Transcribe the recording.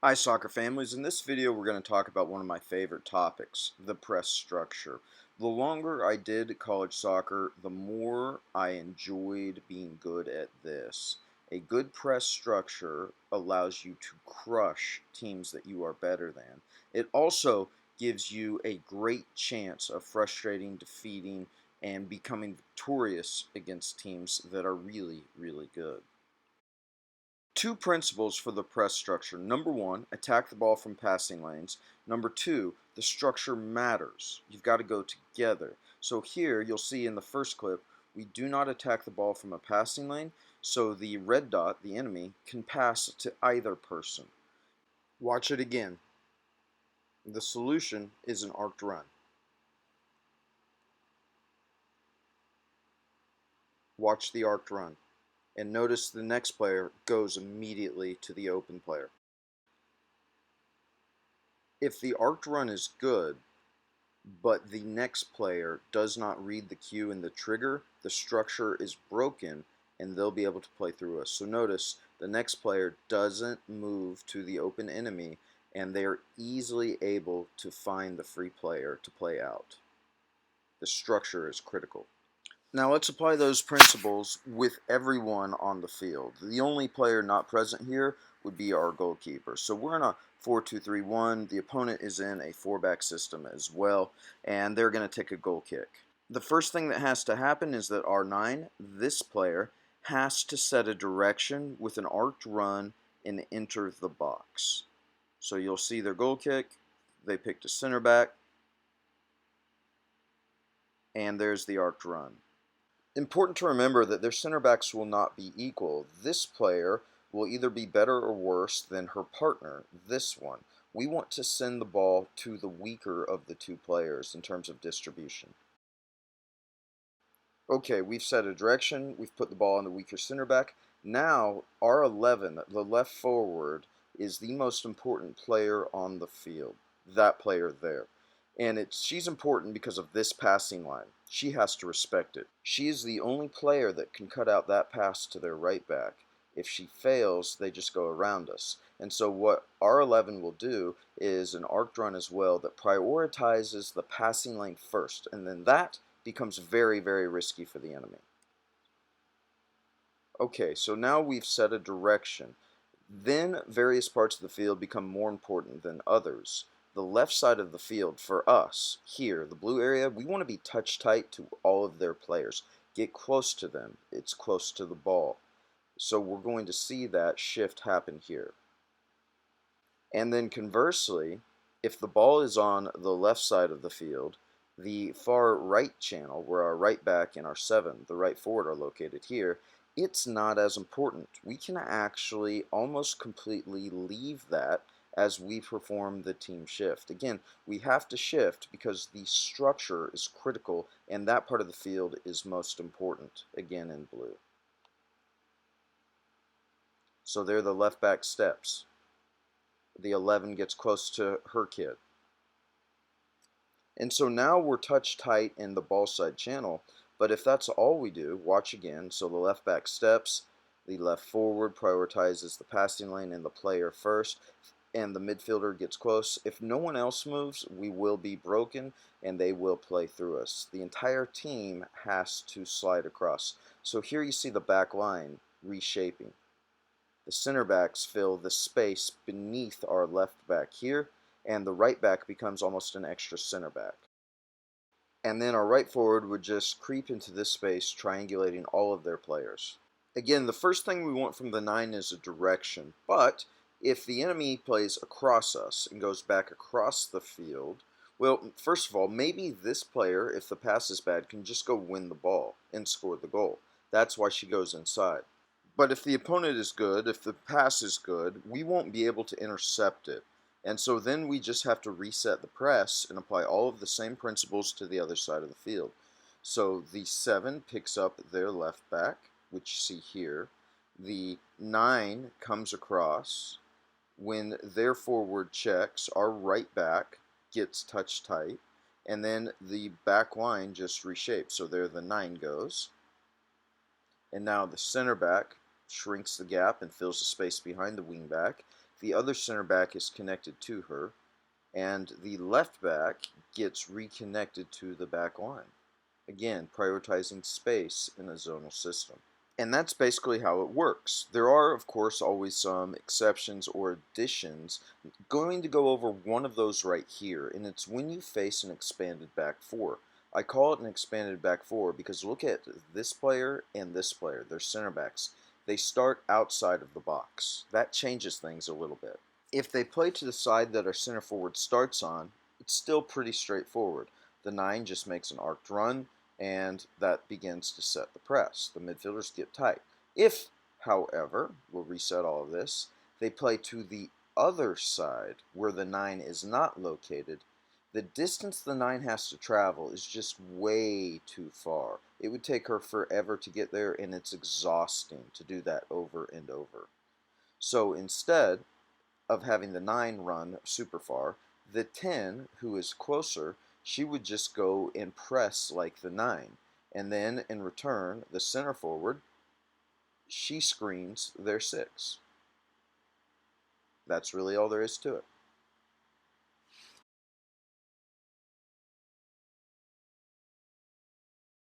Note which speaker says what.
Speaker 1: Hi soccer families, in this video we're going to talk about one of my favorite topics, the press structure. The longer I did college soccer, the more I enjoyed being good at this. A good press structure allows you to crush teams that you are better than. It also gives you a great chance of frustrating, defeating, and becoming victorious against teams that are really, really good. Two principles for the press structure. Number one, attack the ball from passing lanes. Number two, the structure matters. You've got to go together. So here you'll see in the first clip, we do not attack the ball from a passing lane, so the red dot, the enemy, can pass to either person. Watch it again. The solution is an arced run. Watch the arced run. And notice the next player goes immediately to the open player. If the arced run is good, but the next player does not read the cue and the trigger, the structure is broken and they'll be able to play through us. So notice the next player doesn't move to the open enemy and they're easily able to find the free player to play out. The structure is critical. Now let's apply those principles with everyone on the field. The only player not present here would be our goalkeeper. So we're in a 4-2-3-1. The opponent is in a 4-back system as well, and they're going to take a goal kick. The first thing that has to happen is that R9, this player, has to set a direction with an arced run and enter the box. So you'll see their goal kick. They picked a center back, and there's the arced run. Important to remember that their center backs will not be equal. This player will either be better or worse than her partner, this one. We want to send the ball to the weaker of the two players in terms of distribution. Okay, we've set a direction, we've put the ball on the weaker center back. Now, R11, the left forward, is the most important player on the field. That player there. And she's important because of this passing line. She has to respect it. She is the only player that can cut out that pass to their right back. If she fails, they just go around us. And so what R11 will do is an arc run as well that prioritizes the passing lane first. And then that becomes very, very risky for the enemy. Okay, so now we've set a direction. Then various parts of the field become more important than others. The left side of the field for us, here, the blue area, we want to be touch tight to all of their players. Get close to them. It's close to the ball. So we're going to see that shift happen here. And then conversely, if the ball is on the left side of the field, the far right channel, where our right back and our 7, the right forward, are located here, it's not as important. We can actually almost completely leave that as we perform the team shift. Again, we have to shift because the structure is critical and that part of the field is most important, again in blue. So they're the left back steps. The 11 gets close to her kid. And so now we're touch tight in the ball side channel, but if that's all we do, watch again. So the left back steps, the left forward prioritizes the passing lane and the player first, and the midfielder gets close. If no one else moves, we will be broken and they will play through us. The entire team has to slide across. So here you see the back line reshaping. The center backs fill the space beneath our left back here, and the right back becomes almost an extra center back. And then our right forward would just creep into this space, triangulating all of their players. Again, the first thing we want from the 9 is a direction, but if the enemy plays across us and goes back across the field, well, first of all, maybe this player, if the pass is bad, can just go win the ball and score the goal. That's why she goes inside. But if the opponent is good, if the pass is good, we won't be able to intercept it. And so then we just have to reset the press and apply all of the same principles to the other side of the field. So the 7 picks up their left back, which you see here. The 9 comes across. When their forward checks, our right back gets touch tight. And then the back line just reshapes. So there the 9 goes. And now the center back shrinks the gap and fills the space behind the wing back. the other center back is connected to her, and the left back gets reconnected to the back line. Again, prioritizing space in a zonal system. And that's basically how it works. There are, of course, always some exceptions or additions. I'm going to go over one of those right here, and it's when you face an expanded back four. I call it an expanded back four because look at this player and this player. They're center backs. They start outside of the box. That changes things a little bit. If they play to the side that our center forward starts on, it's still pretty straightforward. The 9 just makes an arced run, and that begins to set the press. The midfielders get tight. If, however, we'll reset all of this, they play to the other side where the 9 is not located, the distance the 9 has to travel is just way too far. It would take her forever to get there, and it's exhausting to do that over and over. So instead of having the 9 run super far, the 10, who is closer, she would just go and press like the 9. And then in return, the center forward, she screens their 6. That's really all there is to it.